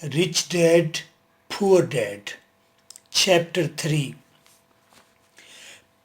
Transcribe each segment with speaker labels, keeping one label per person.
Speaker 1: Rich Dad, Poor Dad, Chapter 3।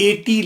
Speaker 1: 80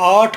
Speaker 1: 8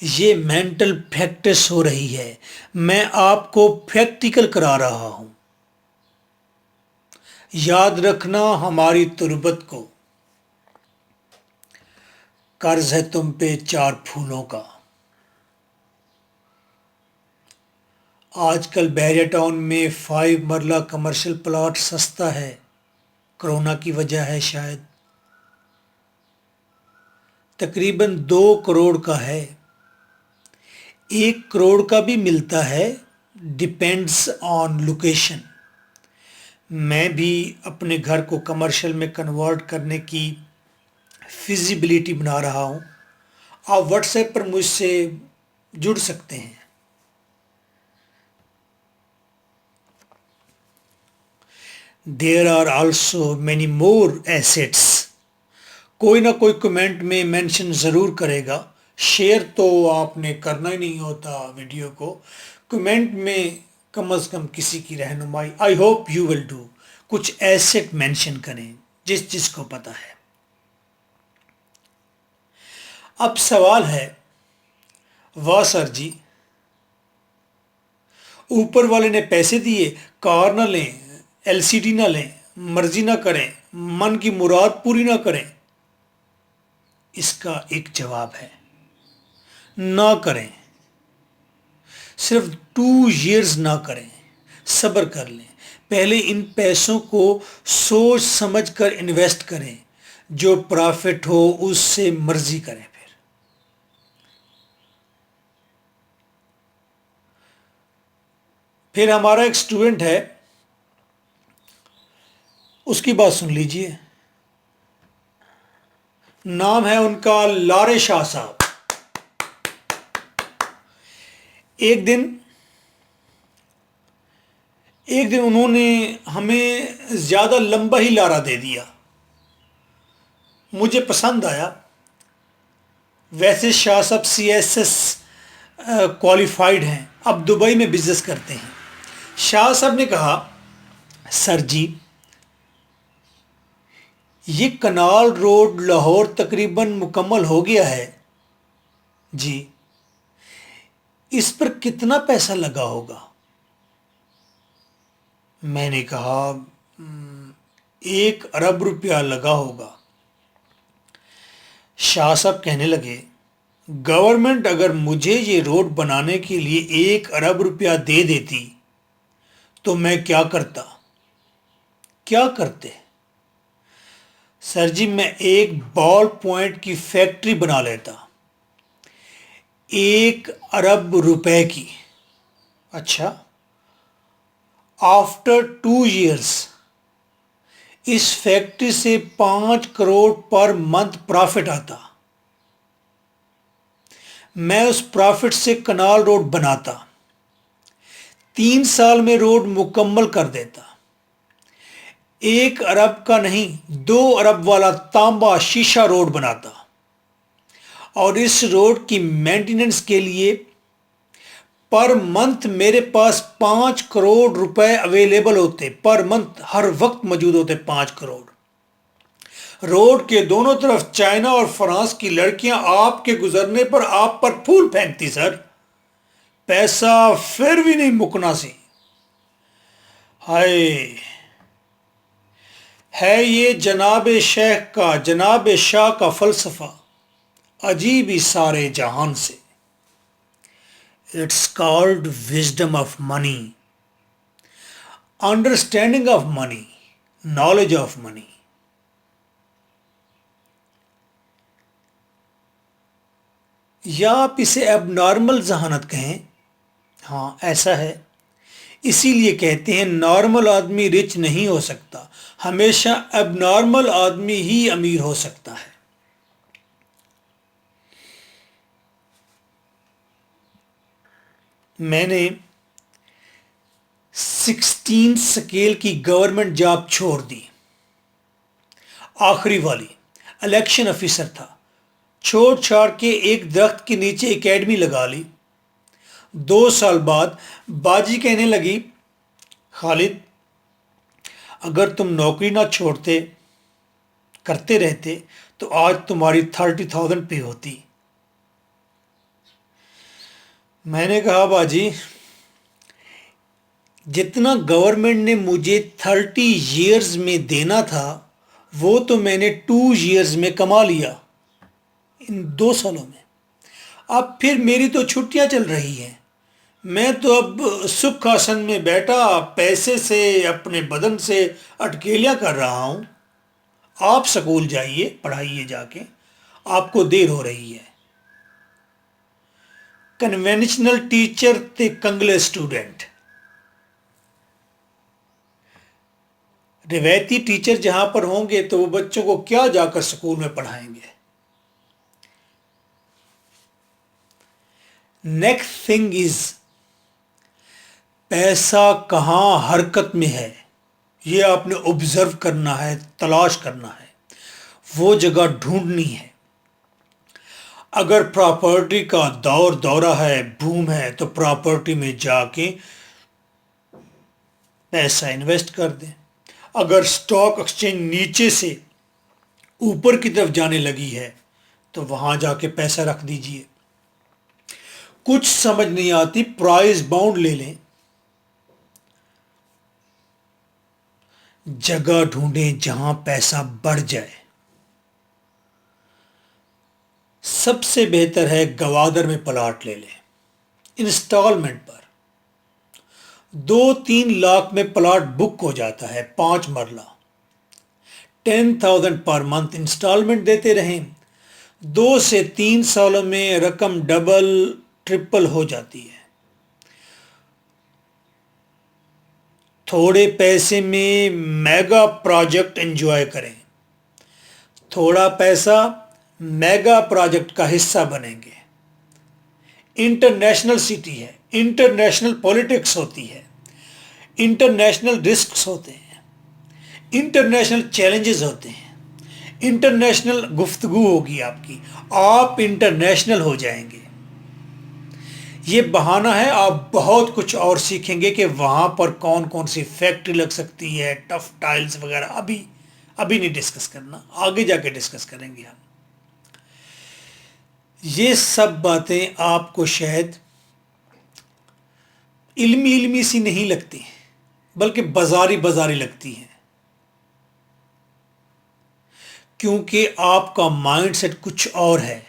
Speaker 1: یہ mental practice ہو رہی ہے، میں آپ کو پریکٹیکل کرا رہا ہوں۔ یاد رکھنا ہماری تربت کو، قرض ہے تم پہ 4 پھولوں کا۔ آج کل بحریہ ٹاؤن میں 5 مرلہ کمرشل پلاٹ سستا ہے، کرونا کی وجہ ہے شاید۔ تقریباً 2 کروڑ کا ہے، 1 کروڑ کا بھی ملتا ہے، ڈیپینڈز آن لوکیشن۔ میں بھی اپنے گھر کو کمرشل میں کنورٹ کرنے کی فیزیبلٹی بنا رہا ہوں۔ آپ واٹس ایپ پر مجھ سے جڑ سکتے ہیں۔ There are also many more assets. کوئی نہ کوئی کمنٹ میں مینشن ضرور کرے گا، شیئر تو آپ نے کرنا ہی نہیں ہوتا ویڈیو کو، کمنٹ میں کم از کم کسی کی رہنمائی I hope you will do, کچھ ایسٹ مینشن کریں جس کو پتا ہے۔ اب سوال ہے، واہ سر جی، اوپر والے نے پیسے دیے، کار نہ لیں، ایل سی ڈی نہ لیں، مرضی نہ کریں، من کی مراد پوری نہ کریں۔ اس کا ایک جواب ہے، نہ کریں، صرف 2 ایئرز نہ کریں، صبر کر لیں، پہلے ان پیسوں کو سوچ سمجھ کر انویسٹ کریں، جو پرافٹ ہو اس سے مرضی کریں۔ پھر ہمارا ایک سٹوڈنٹ ہے، اس کی بات سن لیجئے، نام ہے ان کا لارے شاہ صاحب۔ ایک دن انہوں نے ہمیں زیادہ لمبا ہی لارا دے دیا، مجھے پسند آیا۔ ویسے شاہ صاحب سی ایس ایس کوالیفائیڈ ہیں، اب دبئی میں بزنس کرتے ہیں۔ شاہ صاحب نے کہا، سر جی یہ کنال روڈ لاہور تقریباً مکمل ہو گیا ہے جی، اس پر کتنا پیسہ لگا ہوگا؟ میں نے کہا 1 ارب روپیہ لگا ہوگا۔ شاہ صاحب کہنے لگے، گورنمنٹ اگر مجھے یہ روڈ بنانے کے لیے 1 ارب روپیہ دے دیتی تو میں کیا کرتے؟ سر جی میں ایک بال پوائنٹ کی فیکٹری بنا لیتا، 1 ارب روپے کی۔ اچھا، آفٹر 2 ایئرز اس فیکٹری سے 5 کروڑ پر منتھ پرافٹ آتا، میں اس پرافٹ سے کنال روڈ بناتا، 3 سال میں روڈ مکمل کر دیتا، 1 ارب کا نہیں 2 ارب والا تانبا شیشہ روڈ بناتا، اور اس روڈ کی مینٹیننس کے لیے پر منتھ میرے پاس 5 کروڑ روپے اویلیبل ہوتے، پر منتھ ہر وقت موجود ہوتے 5 کروڑ۔ روڈ کے دونوں طرف چائنا اور فرانس کی لڑکیاں آپ کے گزرنے پر آپ پر پھول پھینکتی سر، پیسہ پھر بھی نہیں مکنا سی۔ ہائے، ہے یہ جناب شاہ کا فلسفہ، عجیب ہی سارے جہان سے۔ It's called wisdom of money, understanding of money, knowledge of money. یا آپ اسے اب نارمل ذہانت کہیں، ہاں ایسا ہے، اسی لیے کہتے ہیں نارمل آدمی رچ نہیں ہو سکتا، ہمیشہ اب نارمل آدمی ہی امیر ہو سکتا ہے۔ میں نے 16 سکیل کی گورنمنٹ جاب چھوڑ دی، آخری والی، الیکشن افیسر تھا، چھوڑ کے ایک درخت کے نیچے اکیڈمی لگا لی۔ 2 سال بعد باجی کہنے لگی، خالد اگر تم نوکری نہ چھوڑتے، کرتے رہتے تو آج تمہاری 30,000 پہ ہوتی۔ میں نے کہا باجی جتنا گورنمنٹ نے مجھے 30 ایئرز میں دینا تھا وہ تو میں نے 2 ایئرز میں کما لیا، ان 2 سالوں میں۔ اب پھر میری تو چھٹیاں چل رہی ہیں، میں تو اب سکھ آسن میں بیٹھا پیسے سے اپنے بدن سے اٹکیلیاں کر رہا ہوں۔ آپ سکول جائیے، پڑھائیے جا کے، آپ کو دیر ہو رہی ہے۔ کنونشنل ٹیچر تے کنگلے اسٹوڈنٹ، روایتی ٹیچر جہاں پر ہوں گے تو وہ بچوں کو کیا جا کر سکول میں پڑھائیں گے۔ نیکسٹ تھنگ از، پیسہ کہاں حرکت میں ہے یہ آپ نے آبزرو کرنا ہے، تلاش کرنا ہے، وہ جگہ ڈھونڈنی ہے۔ اگر پراپرٹی کا دورہ ہے، بوم ہے، تو پراپرٹی میں جا کے پیسہ انویسٹ کر دیں۔ اگر سٹاک ایکسچینج نیچے سے اوپر کی طرف جانے لگی ہے تو وہاں جا کے پیسہ رکھ دیجئے۔ کچھ سمجھ نہیں آتی، پرائز باؤنڈ لے لیں، جگہ ڈھونڈیں جہاں پیسہ بڑھ جائے۔ سب سے بہتر ہے گوادر میں پلاٹ لے لیں، انسٹالمنٹ پر 2-3 لاکھ میں پلاٹ بک ہو جاتا ہے، 5 مرلہ، 10,000 پر منتھ انسٹالمنٹ دیتے رہیں، 2 سے 3 سالوں میں رقم ڈبل ٹرپل ہو جاتی ہے۔ تھوڑے پیسے میں میگا پروجیکٹ انجوائے کریں، تھوڑا پیسہ میگا پروجیکٹ کا حصہ بنیں گے۔ انٹرنیشنل سٹی ہے، انٹرنیشنل پولیٹکس ہوتی ہے، انٹرنیشنل رسکس ہوتے ہیں، انٹرنیشنل چیلنجز ہوتے ہیں، انٹرنیشنل گفتگو ہوگی آپ کی، آپ انٹرنیشنل ہو جائیں گے۔ یہ بہانہ ہے، آپ بہت کچھ اور سیکھیں گے کہ وہاں پر کون کون سی فیکٹری لگ سکتی ہے، ٹف ٹائلز وغیرہ۔ ابھی نہیں ڈسکس کرنا، آگے جا کے ڈسکس کریں گے ہم۔ یہ سب باتیں آپ کو شاید علمی سی نہیں لگتی، بلکہ بازاری لگتی ہیں، کیونکہ آپ کا مائنڈ سیٹ کچھ اور ہے۔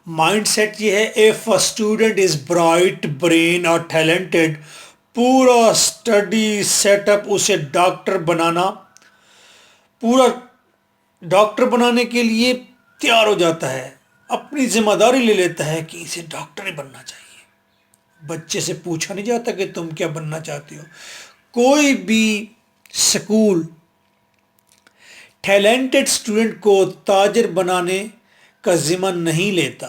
Speaker 1: مائنڈ سیٹ یہ ہے، if a student is bright brain اور ٹیلنٹڈ، پورا اسٹڈی سیٹ اپ اسے ڈاکٹر بنانا، پورا ڈاکٹر بنانے کے لیے تیار ہو جاتا ہے، اپنی ذمہ داری لے لیتا ہے کہ اسے ڈاکٹر ہی بننا چاہیے۔ بچے سے پوچھا نہیں جاتا کہ تم کیا بننا چاہتے ہو۔ کوئی بھی سکول ٹیلنٹڈ اسٹوڈنٹ کو تاجر بنانے کا ذمہ نہیں لیتا۔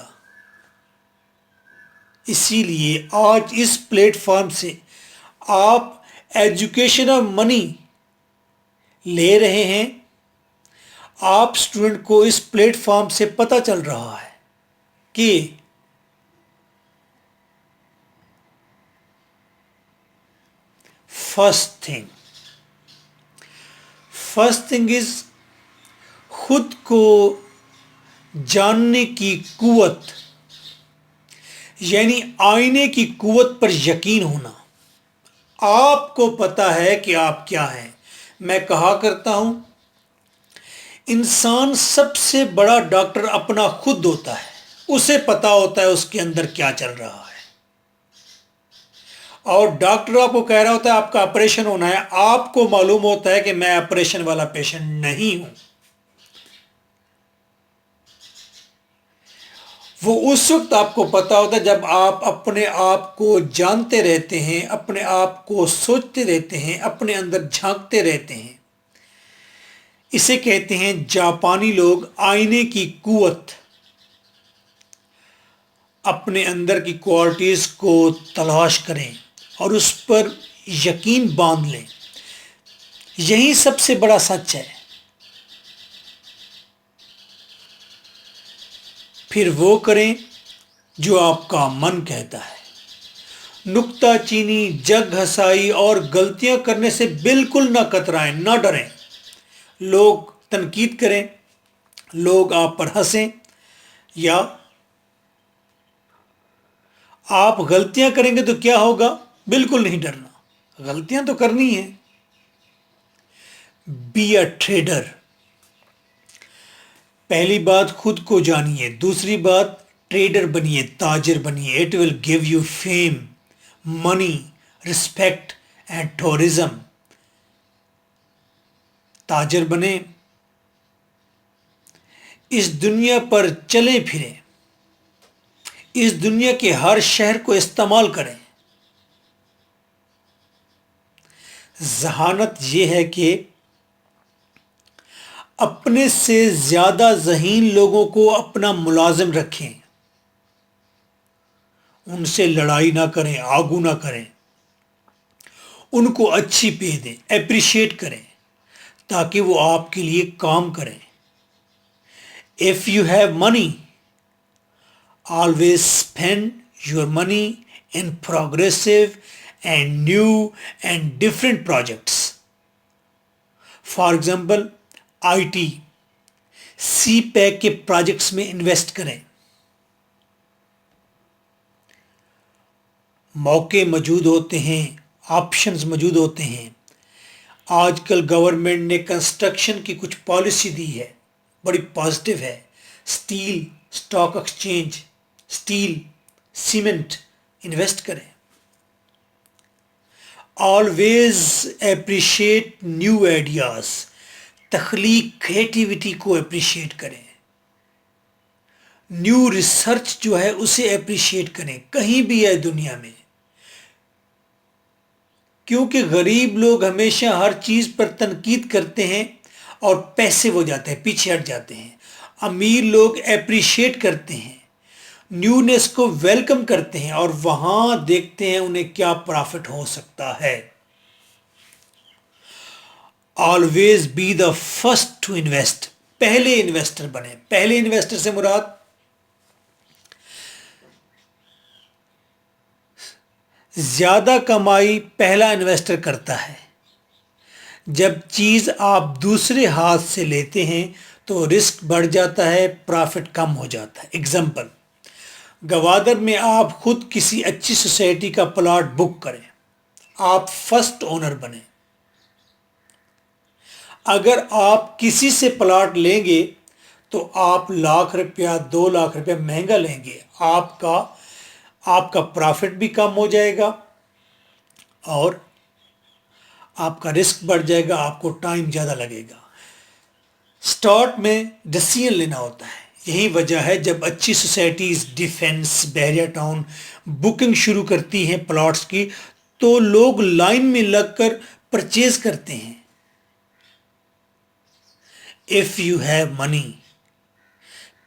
Speaker 1: اسی لیے آج اس پلیٹ فارم سے آپ ایجوکیشن اور منی لے رہے ہیں، آپ اسٹوڈنٹ کو اس پلیٹ فارم سے پتہ چل رہا ہے کہ فرسٹ تھنگ از خود کو جاننے کی قوت، یعنی آئینے کی قوت پر یقین ہونا۔ آپ کو پتا ہے کہ آپ کیا ہیں۔ میں کہا کرتا ہوں، انسان سب سے بڑا ڈاکٹر اپنا خود ہوتا ہے، اسے پتا ہوتا ہے اس کے اندر کیا چل رہا ہے، اور ڈاکٹر آپ کو کہہ رہا ہوتا ہے آپ کا آپریشن ہونا ہے، آپ کو معلوم ہوتا ہے کہ میں آپریشن والا پیشنٹ نہیں ہوں۔ وہ اس وقت آپ کو پتا ہوتا ہے جب آپ اپنے آپ کو جانتے رہتے ہیں، اپنے آپ کو سوچتے رہتے ہیں، اپنے اندر جھانکتے رہتے ہیں۔ اسے کہتے ہیں جاپانی لوگ آئینے کی قوت۔ اپنے اندر کی کوالٹیز کو تلاش کریں اور اس پر یقین باندھ لیں، یہی سب سے بڑا سچ ہے۔ پھر وہ کریں جو آپ کا من کہتا ہے۔ نکتہ چینی، جگ ہسائی اور غلطیاں کرنے سے بالکل نہ کترائیں، نہ ڈریں۔ لوگ تنقید کریں، لوگ آپ پر ہنسیں یا آپ غلطیاں کریں گے تو کیا ہوگا؟ بالکل نہیں ڈرنا، غلطیاں تو کرنی ہیں۔ بی اے ٹریڈر، پہلی بات خود کو جانیے، دوسری بات ٹریڈر بنیے، تاجر بنیے۔ It will give you fame, money, respect and tourism. تاجر بنیں، اس دنیا پر چلیں پھریں، اس دنیا کے ہر شہر کو استعمال کریں۔ ذہانت یہ ہے کہ اپنے سے زیادہ ذہین لوگوں کو اپنا ملازم رکھیں، ان سے لڑائی نہ کریں، آگو نہ کریں، ان کو اچھی پے دیں، اپریشیٹ کریں تاکہ وہ آپ کے لیے کام کریں۔ If you have money, always spend your money in progressive and new and different projects. For example, IT، CPEC کے پروجیکٹس میں انویسٹ کریں۔ موقع موجود ہوتے ہیں، آپشنز موجود ہوتے ہیں۔ آج کل گورنمنٹ نے کنسٹرکشن کی کچھ پالیسی دی ہے، بڑی پازیٹیو ہے۔ Steel stock exchange, steel, cement, invest کریں۔ آلویز اپریشیٹ نیو آئیڈیاز، تخلیق، کریٹیوٹی کو اپریشیٹ کریں۔ نیو ریسرچ جو ہے اسے اپریشیٹ کریں، کہیں بھی ہے دنیا میں، کیونکہ غریب لوگ ہمیشہ ہر چیز پر تنقید کرتے ہیں اور پیسے ہو جاتے ہیں، پیچھے ہٹ جاتے ہیں۔ امیر لوگ اپریشیٹ کرتے ہیں، نیونیس کو ویلکم کرتے ہیں اور وہاں دیکھتے ہیں انہیں کیا پرافٹ ہو سکتا ہے۔ Always be the first to invest, پہلے انویسٹر بنے۔ پہلے انویسٹر سے مراد زیادہ کمائی پہلا انویسٹر کرتا ہے۔ جب چیز آپ دوسرے ہاتھ سے لیتے ہیں تو رسک بڑھ جاتا ہے، پرافٹ کم ہو جاتا ہے۔ اگزامپل، گوادر میں آپ خود کسی اچھی سوسائٹی کا پلاٹ بک کریں، آپ فرسٹ اونر بنیں۔ اگر آپ کسی سے پلاٹ لیں گے تو آپ ₹1,00,000 ₹2,00,000 مہنگا لیں گے، آپ کا پرافٹ بھی کم ہو جائے گا اور آپ کا رسک بڑھ جائے گا، آپ کو ٹائم زیادہ لگے گا۔ سٹارٹ میں ڈیسیژن لینا ہوتا ہے، یہی وجہ ہے جب اچھی سوسائٹیز، ڈیفینس، بحریہ ٹاؤن بکنگ شروع کرتی ہیں پلاٹس کی تو لوگ لائن میں لگ کر پرچیز کرتے ہیں۔ If you have money،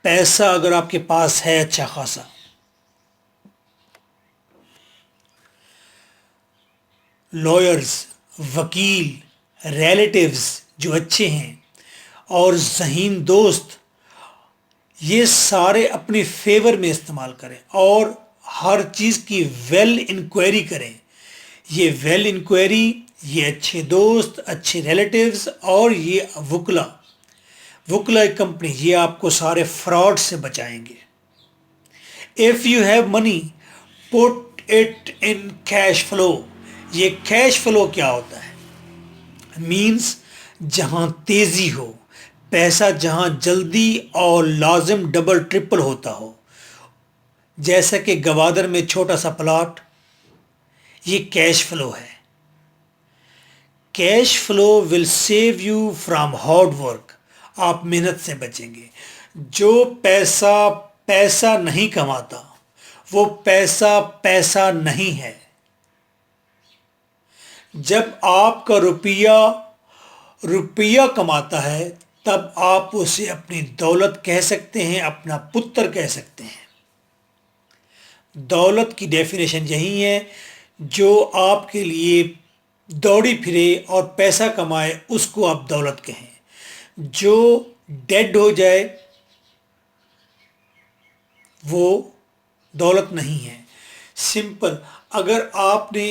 Speaker 1: پیسہ اگر آپ کے پاس ہے اچھا خاصا، لائرز، وکیل، ریلیٹیوز جو اچھے ہیں اور ذہین دوست، یہ سارے اپنی فیور میں استعمال کریں اور ہر چیز کی ویل انکوائری کریں۔ یہ ویل انکوائری، یہ اچھے دوست، اچھے ریلیٹیوز اور یہ وکلا کمپنی، یہ آپ کو سارے فراڈ سے بچائیں گے۔ If you have money، put it in cash flow۔ یہ کیش فلو کیا ہوتا ہے؟ مینز جہاں تیزی ہو، پیسہ جہاں جلدی اور لازم ڈبل ٹرپل ہوتا ہو، جیسا کہ گوادر میں چھوٹا سا پلاٹ، یہ کیش فلو ہے۔ Cash flow will save you from hard work, آپ محنت سے بچیں گے۔ جو پیسہ نہیں کماتا وہ پیسہ نہیں ہے۔ جب آپ کا روپیہ کماتا ہے تب آپ اسے اپنی دولت کہہ سکتے ہیں، اپنا پتر کہہ سکتے ہیں۔ دولت کی ڈیفینیشن یہی ہے، جو آپ کے لیے دوڑی پھرے اور پیسہ کمائے اس کو آپ دولت کہیں۔ جو ڈیڈ ہو جائے وہ دولت نہیں ہے۔ سمپل، اگر آپ نے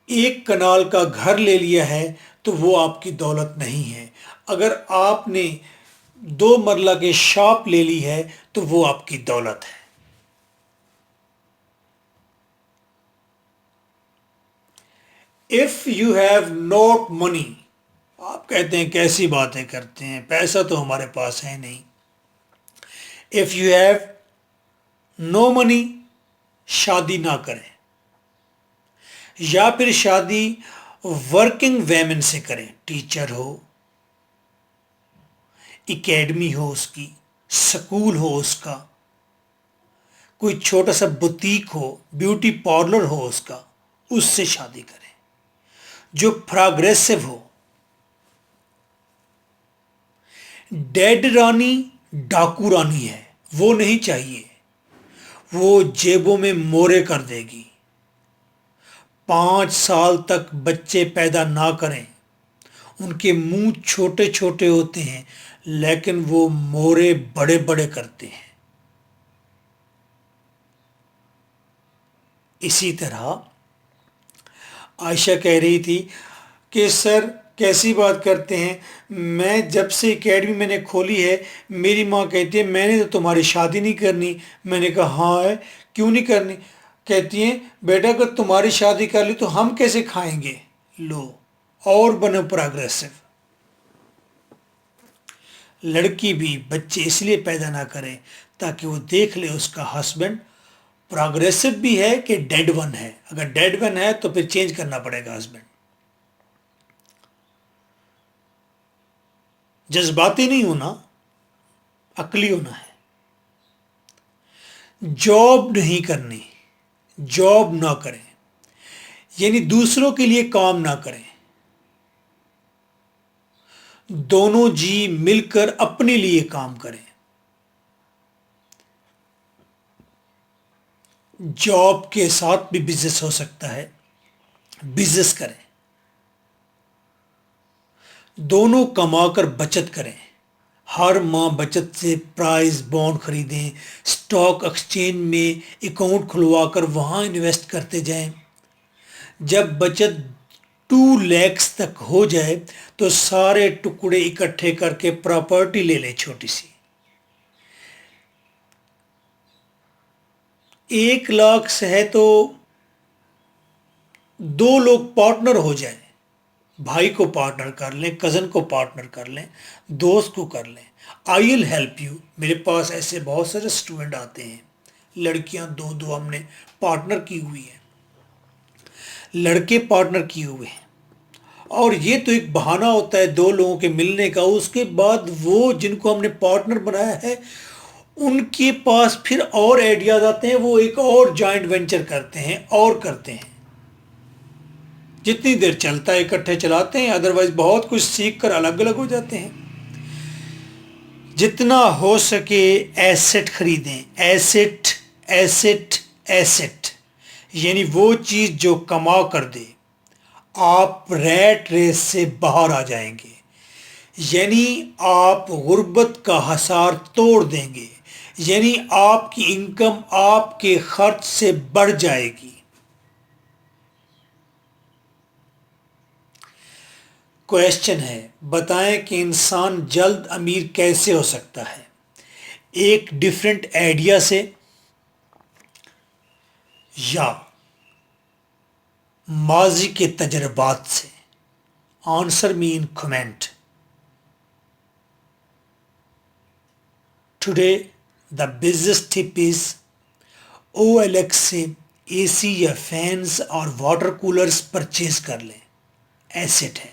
Speaker 1: 1 کنال کا گھر لے لیا ہے تو وہ آپ کی دولت نہیں ہے۔ اگر آپ نے 2 مرلہ کی شاپ لے لی ہے تو وہ آپ کی دولت ہے۔ if you have not money, آپ کہتے ہیں کیسی باتیں کرتے ہیں, پیسہ تو ہمارے پاس ہے نہیں. if you have no money, شادی نہ کریں, یا پھر شادی ورکنگ ویمن سے کریں, ٹیچر ہو, اکیڈمی ہو اس کی, سکول ہو اس کا, کوئی چھوٹا سا بوتیک ہو, بیوٹی پارلر ہو اس کا, اس سے شادی کریں جو پروگریسو ہو. ڈیڈ رانی ڈاکو رانی ہے, وہ نہیں چاہیے, وہ جیبوں میں مورے کر دے گی. 5 سال تک بچے پیدا نہ کریں, ان کے منہ چھوٹے چھوٹے ہوتے ہیں لیکن وہ مورے بڑے بڑے کرتے ہیں. اسی طرح عائشہ کہہ رہی تھی کہ سر کیسی بات کرتے ہیں, میں جب سے اکیڈمی میں نے کھولی ہے میری ماں کہتی ہے میں نے تو تمہاری شادی نہیں کرنی. میں نے کہا ہاں ہے, کیوں نہیں کرنی؟ کہتی ہیں بیٹا اگر تمہاری شادی کر لی تو ہم کیسے کھائیں گے. لو اور بنو پروگریسو. لڑکی بھی بچے اس لیے پیدا نہ کرے تاکہ وہ دیکھ لے اس کا ہسبینڈ پروگریسو بھی ہے کہ ڈیڈ ون ہے. اگر ڈیڈ ون ہے تو پھر چینج کرنا پڑے گا ہسبینڈ. جذباتی نہیں ہونا, عقلی ہونا ہے. جاب نہیں کرنی, جاب نہ کریں, یعنی دوسروں کے لیے کام نہ کریں. دونوں جی مل کر اپنے لیے کام کریں. جاب کے ساتھ بھی بزنس ہو سکتا ہے, بزنس کریں. دونوں کما کر بچت کریں. ہر ماہ بچت سے پرائز بانڈ خریدیں, سٹاک ایکسچینج میں اکاؤنٹ کھلوا کر وہاں انویسٹ کرتے جائیں. جب بچت 2 lakhs تک ہو جائے تو سارے ٹکڑے اکٹھے کر کے پراپرٹی لے لیں چھوٹی سی. 1 لاکھ سے ہے تو 2 لوگ پارٹنر ہو جائیں, بھائی کو پارٹنر کر لیں, کزن کو پارٹنر کر لیں, دوست کو کر لیں. آئی ول ہیلپ یو. میرے پاس ایسے بہت سارے اسٹوڈنٹ آتے ہیں, لڑکیاں 2 ہم نے پارٹنر کی ہوئی ہیں, لڑکے پارٹنر کیے ہوئے ہیں. اور یہ تو ایک بہانہ ہوتا ہے 2 لوگوں کے ملنے کا. اس کے بعد وہ جن کو ہم نے پارٹنر بنایا ہے ان کے پاس پھر اور آئیڈیاز آتے ہیں, وہ ایک اور جوائنٹ وینچر کرتے ہیں اور کرتے ہیں. جتنی دیر چلتا ہے اکٹھے چلاتے ہیں, ادروائز بہت کچھ سیکھ کر الگ الگ ہو جاتے ہیں. جتنا ہو سکے ایسٹ خریدیں, ایسٹ ایسٹ ایسٹ, یعنی وہ چیز جو کما کر دے. آپ ریٹ ریس سے باہر آ جائیں گے, یعنی آپ غربت کا حصار توڑ دیں گے, یعنی آپ کی انکم آپ کے خرچ سے بڑھ جائے گی. کویشچن ہے, بتائیں کہ انسان جلد امیر کیسے ہو سکتا ہے؟ ایک ڈیفرنٹ آئیڈیا سے یا ماضی کے تجربات سے؟ Answer me in comment. Today the business tip is OLX سے AC یا فینز اور واٹر کولرز پرچیز کر لیں, ایسٹ ہے.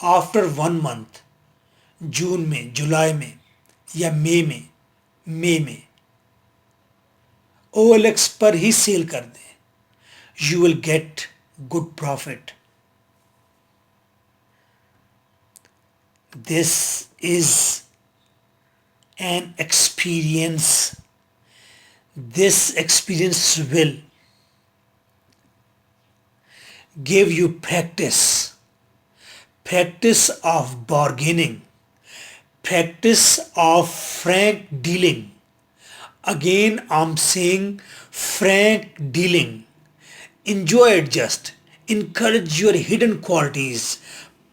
Speaker 1: آفٹر 1 month, جون میں, جولائی میں یا مئی میں OLX پر ہی سیل کر دیں. You will get good profit. This is an experience. This experience will give you practice of bargaining, practice of frank dealing. Again I'm saying frank dealing. Enjoy it. Just encourage your hidden qualities.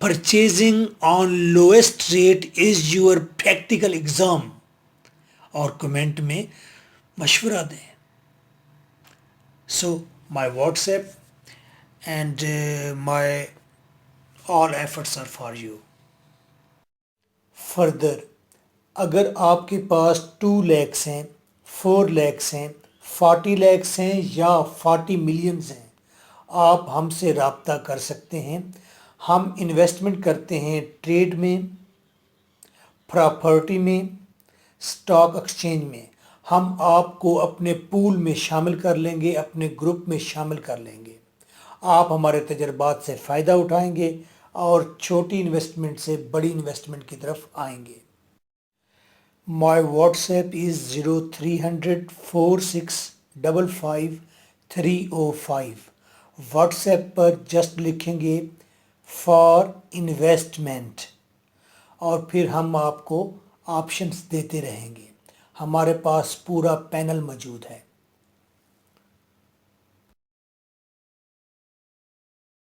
Speaker 1: Purchasing on lowest rate is your practical exam. اور comment میں مشورہ دیں. So my WhatsApp and my all efforts are for you. Further, اگر آپ کے پاس 2 leaks ہیں، 4 leaks ہیں، 40 leaks ہیں یا 40 ملینز ہیں، آپ ہم سے رابطہ کر سکتے ہیں. ہم انویسٹمنٹ کرتے ہیں ٹریڈ میں، پراپرٹی میں، سٹاک ایکسچینج میں. ہم آپ کو اپنے پول میں شامل کر لیں گے، اپنے گروپ میں شامل کر لیں گے. آپ ہمارے تجربات سے فائدہ اٹھائیں گے اور چھوٹی انویسٹمنٹ سے بڑی انویسٹمنٹ کی طرف آئیں گے. My WhatsApp is 0300 4655 305. What's app per just لکھیں گے فار انویسٹمنٹ اور پھر ہم آپ کو آپشنز دیتے رہیں گے. ہمارے پاس پورا پینل موجود ہے.